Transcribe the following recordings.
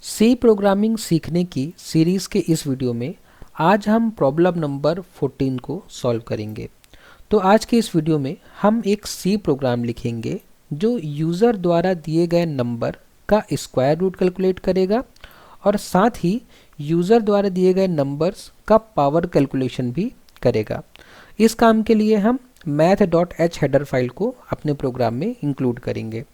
सी programming सीखने की series के इस वीडियो में आज हम प्रॉब्लम नंबर 14 को सॉल्व करेंगे। तो आज के इस वीडियो में हम एक सी प्रोग्राम लिखेंगे जो यूज़र द्वारा दिए गए नंबर का स्क्वायर रूट कैलकुलेट करेगा और साथ ही यूज़र द्वारा दिए गए नंबर्स का पावर कैलकुलेशन भी करेगा। इस काम के लिए हम math.h हेडर फाइल को अपने प्रोग्राम में इंक्लूड करेंगे।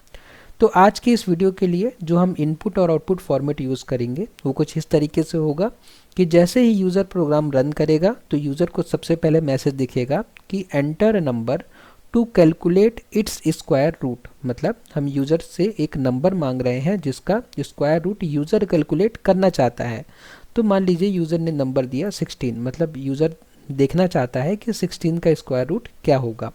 तो आज की इस वीडियो के लिए जो हम इनपुट और आउटपुट फॉर्मेट यूज़ करेंगे वो कुछ इस तरीके से होगा कि जैसे ही यूज़र प्रोग्राम रन करेगा तो यूज़र को सबसे पहले मैसेज दिखेगा कि enter number to calculate its square root. मतलब हम यूज़र से एक नंबर मांग रहे हैं जिसका स्क्वायर रूट यूज़र कैलकुलेट करना चाहता है। तो मान लीजिए यूज़र ने नंबर दिया 16, मतलब यूज़र देखना चाहता है कि 16 का स्क्वायर रूट क्या होगा।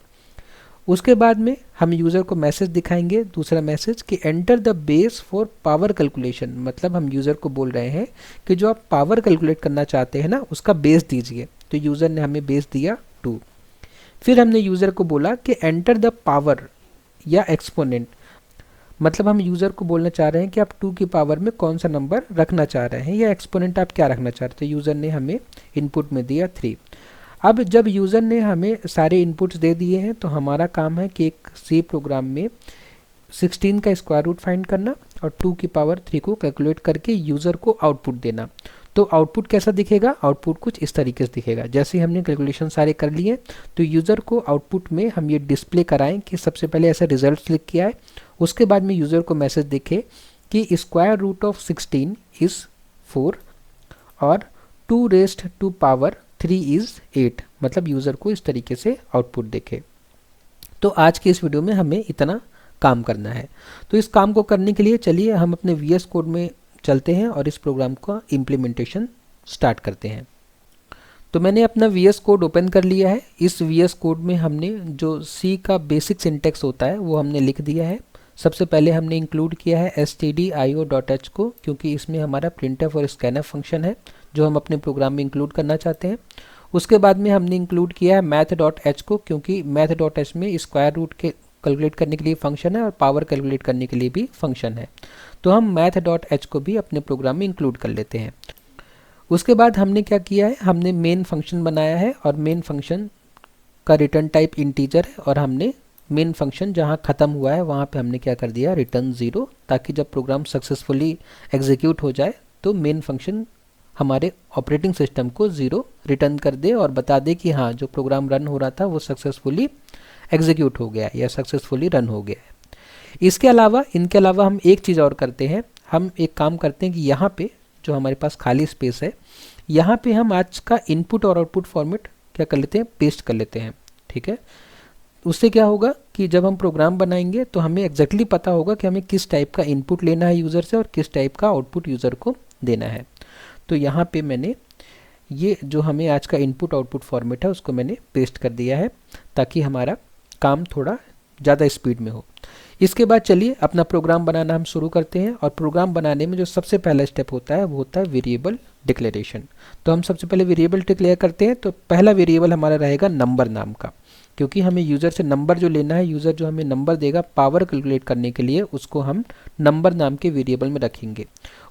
उसके बाद में हम यूज़र को मैसेज दिखाएंगे, दूसरा मैसेज कि enter the base for power calculation. मतलब हम यूज़र को बोल रहे हैं कि जो आप पावर कैलकुलेट करना चाहते हैं ना उसका बेस दीजिए। तो यूज़र ने हमें बेस दिया 2। फिर हमने यूज़र को बोला कि एंटर द पावर या एक्सपोनेंट। मतलब हम यूज़र को बोलना चाह रहे हैं कि आप 2 की पावर में कौन सा नंबर रखना चाह रहे हैं या एक्सपोनेंट आप क्या रखना चाह रहे थे। यूज़र ने हमें इनपुट में दिया 3। अब जब यूज़र ने हमें सारे इनपुट्स दे दिए हैं तो हमारा काम है कि एक सी प्रोग्राम में 16 का स्क्वायर रूट फाइंड करना और 2 की पावर 3 को कैलकुलेट करके यूज़र को आउटपुट देना। तो आउटपुट कैसा दिखेगा? आउटपुट कुछ इस तरीके से दिखेगा। जैसे हमने कैलकुलेशन सारे कर लिए तो यूज़र को आउटपुट में हम ये डिस्प्ले कराएं कि सबसे पहले ऐसा रिजल्ट लिख के आए। उसके बाद में यूज़र को मैसेज दिखे कि स्क्वायर रूट ऑफ 16 इज़ 4 और 2 रेस्ट टू पावर 3 इज़ 8। मतलब यूज़र को इस तरीके से आउटपुट देखे। तो आज के इस वीडियो में हमें इतना काम करना है। तो इस काम को करने के लिए चलिए हम अपने VS कोड में चलते हैं और इस प्रोग्राम का इम्प्लीमेंटेशन स्टार्ट करते हैं। तो मैंने अपना VS कोड ओपन कर लिया है। इस VS कोड में हमने जो C का बेसिक सिंटेक्स होता है वो हमने लिख दिया है। सबसे पहले हमने इंक्लूड किया है stdio.h को, क्योंकि इसमें हमारा printf और scanf फंक्शन है जो हम अपने प्रोग्राम में इंक्लूड करना चाहते हैं। उसके बाद में हमने इंक्लूड किया है math.h को, क्योंकि math.h में स्क्वायर रूट के कैलकुलेट करने के लिए फंक्शन है और पावर कैलकुलेट करने के लिए भी फंक्शन है। तो हम math.h को भी अपने प्रोग्राम में इंक्लूड कर लेते हैं। उसके बाद हमने क्या किया है, हमने मेन फंक्शन बनाया है और मेन फंक्शन का रिटर्न टाइप इंटीजर है और हमने मेन फंक्शन जहाँ ख़त्म हुआ है वहाँ पे हमने क्या कर दिया, रिटर्न 0, ताकि जब प्रोग्राम सक्सेसफुली एग्जीक्यूट हो जाए तो मेन फंक्शन हमारे ऑपरेटिंग सिस्टम को 0 रिटर्न कर दे और बता दे कि हाँ जो प्रोग्राम रन हो रहा था वो सक्सेसफुली एग्जीक्यूट हो गया या सक्सेसफुली रन हो गया है। इनके अलावा हम एक चीज़ और करते हैं। हम एक काम करते हैं कि यहाँ पे जो हमारे पास खाली स्पेस है यहाँ पे हम आज का इनपुट और आउटपुट फॉर्मेट क्या कर लेते हैं, पेस्ट कर लेते हैं। ठीक है, उससे क्या होगा कि जब हम प्रोग्राम बनाएंगे तो हमें एग्जैक्टली पता होगा कि हमें किस टाइप का इनपुट लेना है यूज़र से और किस टाइप का आउटपुट यूज़र को देना है। तो यहाँ पे मैंने ये जो हमें आज का इनपुट आउटपुट फॉर्मेट है उसको मैंने पेस्ट कर दिया है ताकि हमारा काम थोड़ा ज़्यादा स्पीड में हो। इसके बाद चलिए अपना प्रोग्राम बनाना हम शुरू करते हैं। और प्रोग्राम बनाने में जो सबसे पहला स्टेप होता है वो होता है वेरिएबल डिक्लेरेशन। तो हम सबसे पहले वेरिएबल डिक्लेयर करते हैं। तो पहला वेरिएबल हमारा रहेगा नंबर नाम का, क्योंकि हमें यूज़र से नंबर जो लेना है, यूज़र जो हमें नंबर देगा पावर कैलकुलेट करने के लिए, उसको हम नंबर नाम के वेरिएबल में रखेंगे।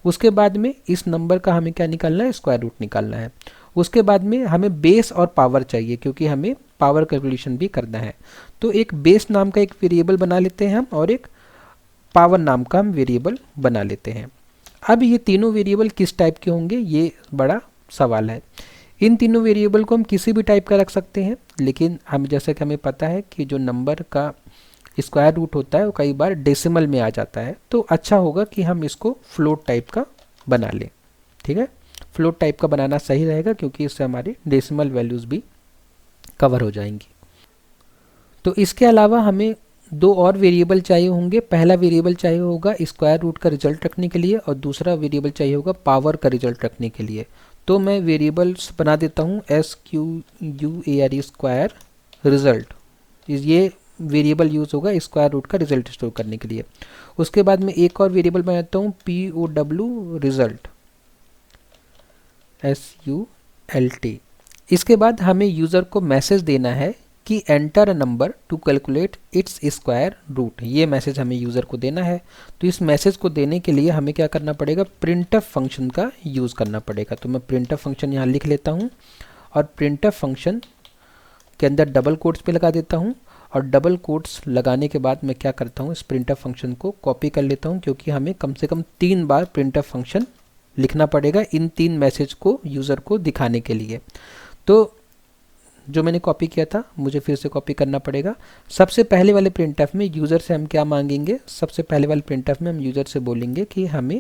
उसके बाद में इस नंबर का हमें क्या निकालना है, स्क्वायर रूट निकालना है। उसके बाद में हमें बेस और पावर चाहिए क्योंकि हमें पावर कैलकुलेशन भी करना है। तो एक बेस नाम का एक वेरिएबल बना लेते हैं हम और एक पावर नाम का हम वेरिएबल बना लेते हैं। अब ये तीनों वेरिएबल किस टाइप के होंगे ये बड़ा सवाल है। इन तीनों वेरिएबल को हम किसी भी टाइप का रख सकते हैं, लेकिन हम जैसे कि हमें पता है कि जो नंबर का स्क्वायर रूट होता है वो कई बार डेसिमल में आ जाता है। तो अच्छा होगा कि हम इसको फ्लोट टाइप का बना लें। ठीक है, फ्लोट टाइप का बनाना सही रहेगा क्योंकि इससे हमारी डेसिमल वैल्यूज़ भी कवर हो जाएंगी। तो इसके अलावा हमें 2 और वेरिएबल चाहिए होंगे। पहला वेरिएबल चाहिए होगा स्क्वायर रूट का रिजल्ट रखने के लिए और दूसरा वेरिएबल चाहिए होगा पावर का रिजल्ट रखने के लिए। तो मैं वेरिएबल्स बना देता हूँ SQUARE स्क्वायर रिजल्ट। ये वेरिएबल यूज़ होगा स्क्वायर रूट का रिजल्ट स्टोर करने के लिए। उसके बाद में एक और वेरिएबल बनाता हूँ POW रिजल्ट SULT। इसके बाद हमें यूज़र को मैसेज देना है कि enter a number to calculate its square root. ये मैसेज हमें यूज़र को देना है। तो इस मैसेज को देने के लिए हमें क्या करना पड़ेगा, प्रिंटफ फंक्शन का यूज़ करना पड़ेगा। तो मैं प्रिंटफ फंक्शन यहाँ लिख लेता हूँ और प्रिंटफ फंक्शन के अंदर डबल कोट्स पे लगा देता हूँ। और डबल कोट्स लगाने के बाद मैं क्या करता हूँ, इस प्रिंटफ फंक्शन को कॉपी कर लेता हूँ, क्योंकि हमें कम से कम 3 बार प्रिंटफ फंक्शन लिखना पड़ेगा इन 3 मैसेज को यूज़र को दिखाने के लिए। तो जो मैंने कॉपी किया था मुझे फिर से कॉपी करना पड़ेगा। सबसे पहले वाले प्रिंटफ में यूज़र से हम क्या मांगेंगे, सबसे पहले वाले प्रिंटफ में हम यूज़र से बोलेंगे कि हमें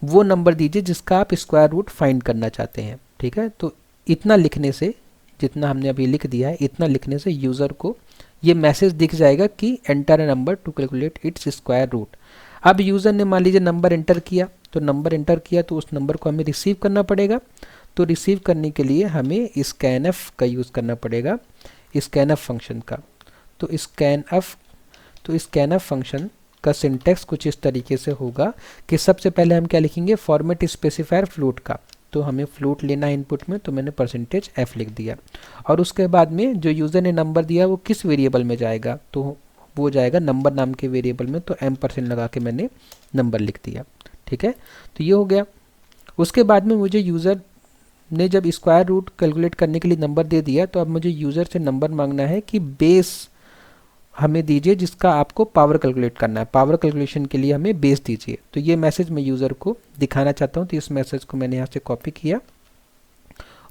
वो नंबर दीजिए जिसका आप स्क्वायर रूट फाइंड करना चाहते हैं। ठीक है, तो इतना लिखने से, जितना हमने अभी लिख दिया है, इतना लिखने से यूज़र को ये मैसेज दिख जाएगा कि enter a number to calculate its square root. अब यूज़र ने मान लीजिए नंबर एंटर किया, तो नंबर एंटर किया तो उस नंबर को हमें रिसीव करना पड़ेगा। तो रिसीव करने के लिए हमें स्कैनफ का यूज़ करना पड़ेगा, स्कैनफ फंक्शन का। तो स्कैनफ फंक्शन का सिंटेक्स कुछ इस तरीके से होगा कि सबसे पहले हम क्या लिखेंगे, फॉर्मेट स्पेसिफायर फ्लोट का। तो हमें फ्लोट लेना है इनपुट में, तो मैंने %f लिख दिया। और उसके बाद में जो यूज़र ने नंबर दिया वो किस वेरिएबल में जाएगा, तो वो जाएगा नंबर नाम के वेरिएबल में। तो %, लगा के मैंने नंबर लिख दिया। ठीक है, तो ये हो गया। उसके बाद में मुझे यूज़र ने जब स्क्वायर रूट कैलकुलेट करने के लिए नंबर दे दिया, तो अब मुझे यूज़र से नंबर मांगना है कि बेस हमें दीजिए जिसका आपको पावर कैलकुलेट करना है। पावर कैलकुलेशन के लिए हमें बेस दीजिए। तो ये मैसेज मैं यूज़र को दिखाना चाहता हूँ। तो इस मैसेज को मैंने यहाँ से कॉपी किया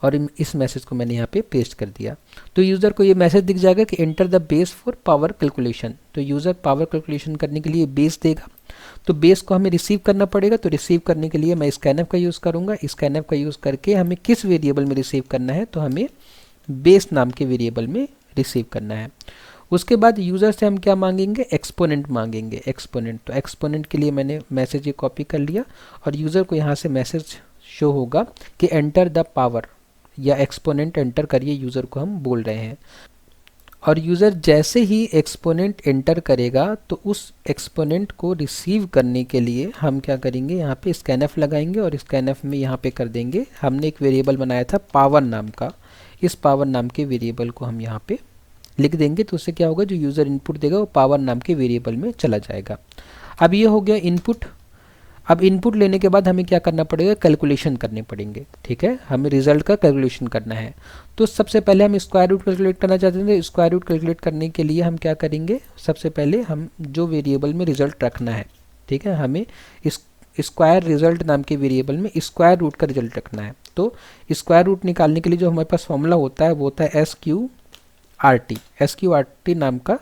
और इस मैसेज को मैंने यहाँ पे पेस्ट कर दिया। तो यूज़र को ये मैसेज दिख जाएगा कि enter the base for power calculation. तो यूज़र पावर कैलकुलेशन करने के लिए बेस देगा। तो बेस को हमें रिसीव करना पड़ेगा। तो रिसीव करने के लिए मैं स्कैनफ का यूज़ करूँगा। स्कैनफ का यूज़ करके हमें किस वेरिएबल में रिसीव करना है, तो हमें बेस नाम के वेरिएबल में रिसीव करना है। उसके बाद यूज़र से हम क्या मांगेंगे, एक्सपोनेंट मांगेंगे, एक्सपोनेंट। तो एक्सपोनेंट के लिए मैंने मैसेज ये कॉपी कर लिया और यूज़र को यहाँ से मैसेज शो होगा कि एंटर द पावर या एक्सपोनेंट एंटर करिए, यूज़र को हम बोल रहे हैं। और यूज़र जैसे ही एक्सपोनेंट एंटर करेगा तो उस एक्सपोनेंट को रिसीव करने के लिए हम क्या करेंगे, यहाँ पे स्कैनफ लगाएंगे और स्कैनफ में यहाँ पे कर देंगे, हमने एक वेरिएबल बनाया था पावर नाम का, इस पावर नाम के वेरिएबल को हम यहाँ पे लिख देंगे। तो उससे क्या होगा, जो यूज़र इनपुट देगा वो पावर नाम के वेरिएबल में चला जाएगा। अब ये हो गया इनपुट। अब इनपुट लेने के बाद हमें क्या करना पड़ेगा, कैलकुलेशन करने पड़ेंगे। ठीक है, हमें रिजल्ट का कैलकुलेशन करना है। तो सबसे पहले हम स्क्वायर रूट कैलकुलेट करना चाहते थे। स्क्वायर रूट कैलकुलेट करने के लिए हम क्या करेंगे, सबसे पहले हम जो वेरिएबल में रिजल्ट रखना है, ठीक है, हमें इस स्क्वायर रिजल्ट नाम के वेरिएबल में स्क्वायर रूट का रिजल्ट रखना है। तो स्क्वायर रूट निकालने के लिए जो हमारे पास फॉर्मूला होता है वो होता है SQRT नाम का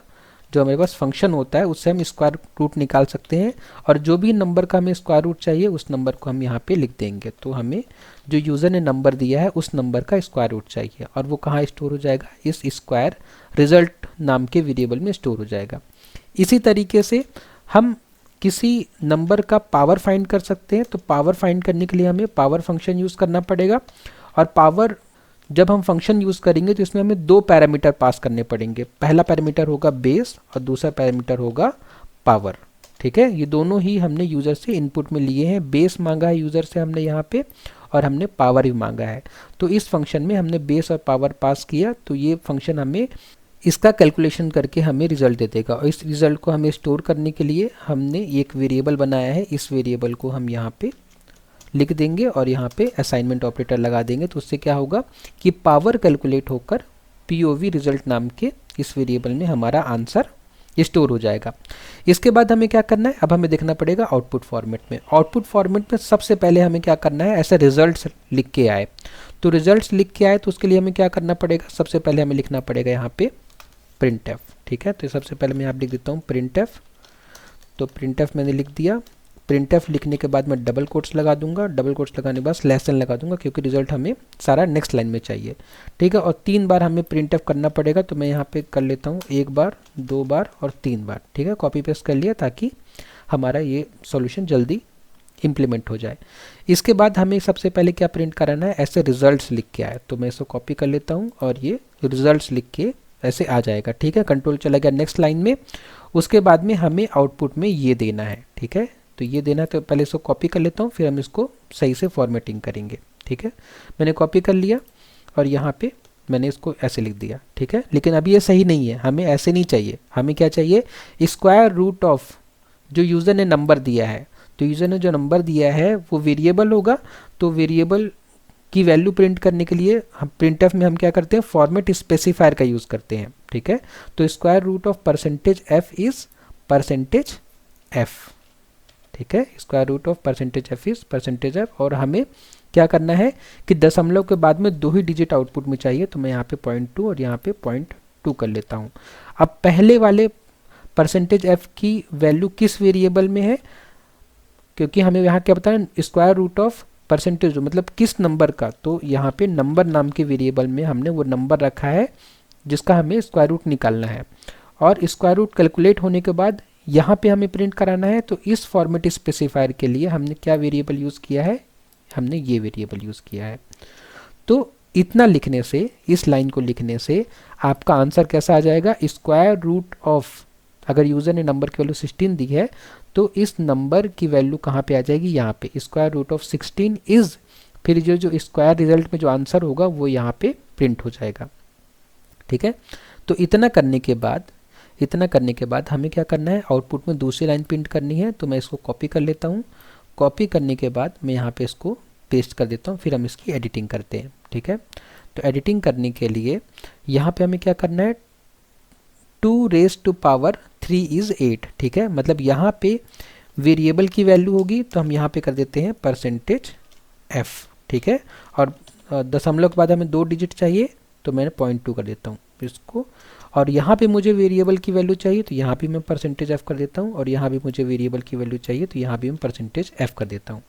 जो हमारे पास फंक्शन होता है, उससे हम स्क्वायर रूट निकाल सकते हैं। और जो भी नंबर का हमें स्क्वायर रूट चाहिए उस नंबर को हम यहाँ पे लिख देंगे। तो हमें जो यूज़र ने नंबर दिया है उस नंबर का स्क्वायर रूट चाहिए और वो कहाँ स्टोर हो जाएगा, इस स्क्वायर रिजल्ट नाम के वेरिएबल में स्टोर हो जाएगा। इसी तरीके से हम किसी नंबर का पावर फाइंड कर सकते हैं। तो पावर फाइंड करने के लिए हमें पावर फंक्शन यूज़ करना पड़ेगा। और पावर जब हम फंक्शन यूज़ करेंगे तो इसमें हमें 2 पैरामीटर पास करने पड़ेंगे। पहला पैरामीटर होगा बेस और दूसरा पैरामीटर होगा पावर। ठीक है, ये दोनों ही हमने यूज़र से इनपुट में लिए हैं। बेस मांगा है यूज़र से हमने यहाँ पे और हमने पावर भी मांगा है। तो इस फंक्शन में हमने बेस और पावर पास किया, तो ये फंक्शन हमें इसका कैलकुलेशन करके हमें रिजल्ट दे देगा। और इस रिजल्ट को हमें स्टोर करने के लिए हमने एक वेरिएबल बनाया है। इस वेरिएबल को हम यहाँ पे लिख देंगे और यहाँ पे असाइनमेंट ऑपरेटर लगा देंगे। तो उससे क्या होगा कि पावर कैलकुलेट होकर POV रिजल्ट नाम के इस वेरिएबल में हमारा आंसर स्टोर हो जाएगा। इसके बाद हमें क्या करना है, अब हमें देखना पड़ेगा आउटपुट फॉर्मेट में। आउटपुट फॉर्मेट में सबसे पहले हमें क्या करना है, ऐसा रिजल्ट्स लिख के आए। तो रिजल्ट्स लिख के आए तो उसके लिए हमें क्या करना पड़ेगा, सबसे पहले हमें लिखना पड़ेगा यहाँ पे printf। ठीक है, तो सबसे पहले मैं यहाँ लिख देता हूँ printf। तो printf मैंने लिख दिया। printf लिखने के बाद मैं डबल कोट्स लगा दूंगा। डबल कोट्स लगाने के बाद स्लैश n लगा दूंगा, क्योंकि रिजल्ट हमें सारा नेक्स्ट लाइन में चाहिए। ठीक है, और 3 बार हमें printf करना पड़ेगा। तो मैं यहाँ पे कर लेता हूँ 1 बार, 2 बार और 3 बार। ठीक है, कॉपी पेस्ट कर लिया ताकि हमारा ये सॉल्यूशन जल्दी इम्प्लीमेंट हो जाए। इसके बाद हमें सबसे पहले क्या प्रिंट कराना है, ऐसे रिजल्ट्स लिख के आए। तो मैं इसको कॉपी कर लेता हूँ और ये रिजल्ट्स लिख के ऐसे आ जाएगा। ठीक है, कंट्रोल चला गया नेक्स्ट लाइन में। उसके बाद में हमें आउटपुट में ये देना है। ठीक है, तो ये देना है, तो पहले इसको कॉपी कर लेता हूँ, फिर हम इसको सही से फॉर्मेटिंग करेंगे। ठीक है, मैंने कॉपी कर लिया और यहाँ पे मैंने इसको ऐसे लिख दिया, ठीक है। लेकिन अभी ये सही नहीं है, हमें ऐसे नहीं चाहिए, हमें क्या चाहिए, स्क्वायर रूट ऑफ जो यूज़र ने नंबर दिया है, तो यूज़र ने जो नंबर दिया है वो वेरिएबल होगा, तो वेरिएबल की वैल्यू प्रिंट करने के लिए हम प्रिंटफ में हम क्या करते हैं, फॉर्मेट स्पेसिफायर का यूज़ करते हैं, ठीक है। तो square root of percentage F is percentage F, ठीक है। Square root of percentage F is percentage F, और हमें क्या करना है कि दशमलव के बाद में 2 ही डिजिट आउटपुट में चाहिए, तो मैं यहाँ पे 0.2 और यहाँ पे 0.2 कर लेता हूँ। अब पहले वाले परसेंटेज एफ की वैल्यू किस वेरिएबल में है, क्योंकि हमें यहाँ क्या पता है, स्क्वायर रूट ऑफ परसेंटेज मतलब किस नंबर का, तो यहाँ पे नंबर नाम के वेरिएबल में हमने वो नंबर रखा है जिसका हमें स्क्वायर रूट निकालना है, और स्क्वायर रूट कैलकुलेट होने के बाद यहाँ पे हमें प्रिंट कराना है। तो इस फॉर्मेट स्पेसिफायर के लिए हमने क्या वेरिएबल यूज़ किया है, हमने ये वेरिएबल यूज़ किया है। तो इतना लिखने से, इस लाइन को लिखने से आपका आंसर कैसा आ जाएगा, स्क्वायर रूट ऑफ, अगर यूज़र ने नंबर की वैल्यू 16 दी है तो इस नंबर की वैल्यू कहाँ पे आ जाएगी, यहाँ पे स्क्वायर रूट ऑफ 16 इज़, फिर जो स्क्वायर रिजल्ट में जो आंसर होगा वो यहाँ पे प्रिंट हो जाएगा, ठीक है। तो इतना करने के बाद हमें क्या करना है, आउटपुट में दूसरी लाइन प्रिंट करनी है। तो मैं इसको कॉपी कर लेता हूँ, कॉपी करने के बाद मैं यहाँ पे इसको पेस्ट कर देता हूँ, फिर हम इसकी एडिटिंग करते हैं, ठीक है। तो एडिटिंग करने के लिए यहाँ पे हमें क्या करना है, 2 रेज़ टू पावर 3 इज़ 8, ठीक है। मतलब यहाँ पे वेरिएबल की वैल्यू होगी तो हम यहाँ पे कर देते हैं परसेंटेज एफ, ठीक है। और दशमलव के बाद हमें 2 डिजिट चाहिए तो मैंने 0.2 कर देता हूँ इसको, और यहाँ पे मुझे वेरिएबल की वैल्यू चाहिए तो यहाँ भी मैं परसेंटेज एफ कर देता हूँ, और यहाँ भी मुझे वेरिएबल की वैल्यू चाहिए तो यहाँ भी मैं परसेंटेज एफ कर देता हूँ।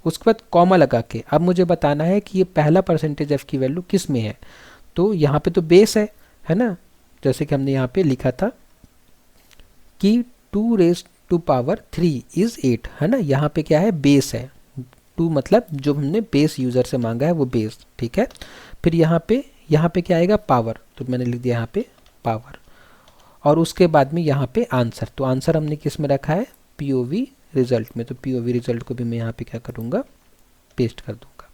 उसके बाद कॉमा लगा के अब मुझे बताना है कि ये पहला परसेंटेज एफ की वैल्यू किस में है, तो यहाँ पे तो बेस है ना, जैसे कि हमने यहाँ पे लिखा था कि 2 रेज़ टू पावर 3 इज़ 8, है ना। यहाँ पे क्या है, बेस है, 2 मतलब जो हमने बेस यूज़र से मांगा है वो बेस, ठीक है। फिर यहाँ पे क्या आएगा, पावर, तो मैंने लिख दिया यहाँ पे पावर, और उसके बाद में यहाँ पे आंसर, तो आंसर हमने किस में रखा है, पीओवी रिजल्ट में, तो पीओवी रिजल्ट को भी मैं यहाँ पे क्या करूँगा, पेस्ट कर दूँगा,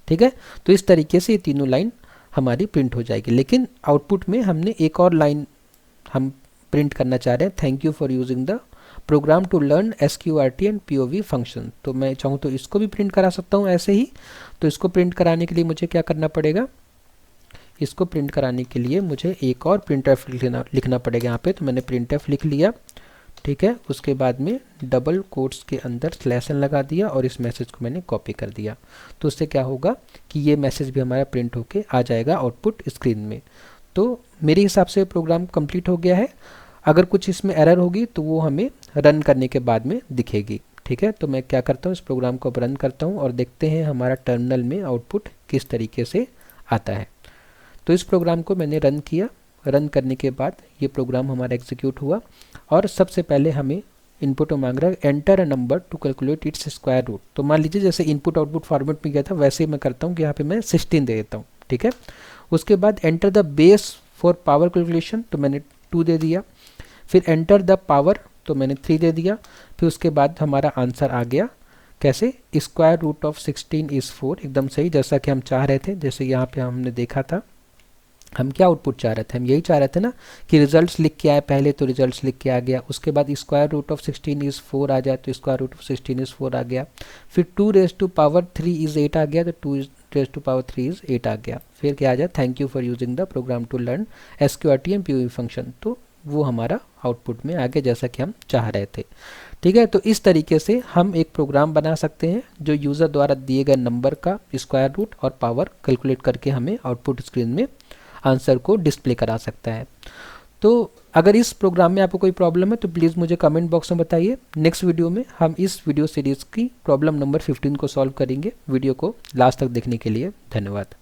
ठीक है। तो इस तरीके से ये तीनों लाइन हमारी प्रिंट हो जाएगी। लेकिन आउटपुट में हमने एक और लाइन हम प्रिंट करना चाह रहे हैं, thank you for using the program to learn SQRT and POV function. तो मैं चाहूँ तो इसको भी प्रिंट करा सकता हूँ ऐसे ही। तो इसको प्रिंट कराने के लिए मुझे क्या करना पड़ेगा, इसको प्रिंट कराने के लिए मुझे एक और printf लिखना पड़ेगा यहाँ पे। तो मैंने printf लिख लिया, ठीक है। उसके बाद में डबल कोट्स के अंदर स्लैश n लगा दिया और इस मैसेज को मैंने कॉपी कर दिया। तो उससे क्या होगा कि ये मैसेज भी हमारा प्रिंट होके आ जाएगा आउटपुट स्क्रीन में। तो मेरे हिसाब से प्रोग्राम कंप्लीट हो गया है। अगर कुछ इसमें एरर होगी तो वो हमें रन करने के बाद में दिखेगी, ठीक है। तो मैं क्या करता हूँ, इस प्रोग्राम को रन करता हूँ और देखते हैं हमारा टर्मिनल में आउटपुट किस तरीके से आता है। तो इस प्रोग्राम को मैंने रन किया, रन करने के बाद ये प्रोग्राम हमारा एग्जीक्यूट हुआ और सबसे पहले हमें इनपुट में मांग रहा है enter a number to calculate its square root. तो मान लीजिए जैसे इनपुट आउटपुट फॉर्मेट में गया था वैसे ही मैं करता हूँ कि यहाँ पे मैं 16 दे देता हूँ, ठीक है। उसके बाद enter the base for power calculation, तो मैंने 2 दे दिया। फिर एंटर द पावर, तो मैंने 3 दे दिया। फिर उसके बाद हमारा आंसर आ गया कैसे, स्क्वायर रूट ऑफ 16 इज़ 4, एकदम सही जैसा कि हम चाह रहे थे। जैसे यहाँ पे हमने देखा था, हम क्या आउटपुट चाह रहे थे, हम यही चाह रहे थे ना कि रिजल्ट्स लिख के आए पहले, तो रिजल्ट्स लिख के आ गया। उसके बाद स्क्वायर रूट ऑफ 16 इज़ 4 आ जाए तो स्क्वायर रूट ऑफ 16 इज़ 4 आ गया। फिर 2 रेज़ टू पावर 3 इज़ 8 आ गया तो 2 रेज़ टू पावर 3 इज़ 8 आ गया। फिर क्या आ जाए, thank you for using the program to learn SQRT and POV function, तो वो हमारा आउटपुट में आ गया जैसा कि हम चाह रहे थे, ठीक है। तो इस तरीके से हम एक प्रोग्राम बना सकते हैं जो यूज़र द्वारा दिए गए नंबर का स्क्वायर रूट और पावर कैलकुलेट करके हमें आउटपुट स्क्रीन में आंसर को डिस्प्ले करा सकता है। तो अगर इस प्रोग्राम में आपको कोई प्रॉब्लम है तो प्लीज़ मुझे कमेंट बॉक्स में बताइए। नेक्स्ट वीडियो में हम इस वीडियो सीरीज़ की प्रॉब्लम नंबर 15 को सॉल्व करेंगे। वीडियो को लास्ट तक देखने के लिए धन्यवाद।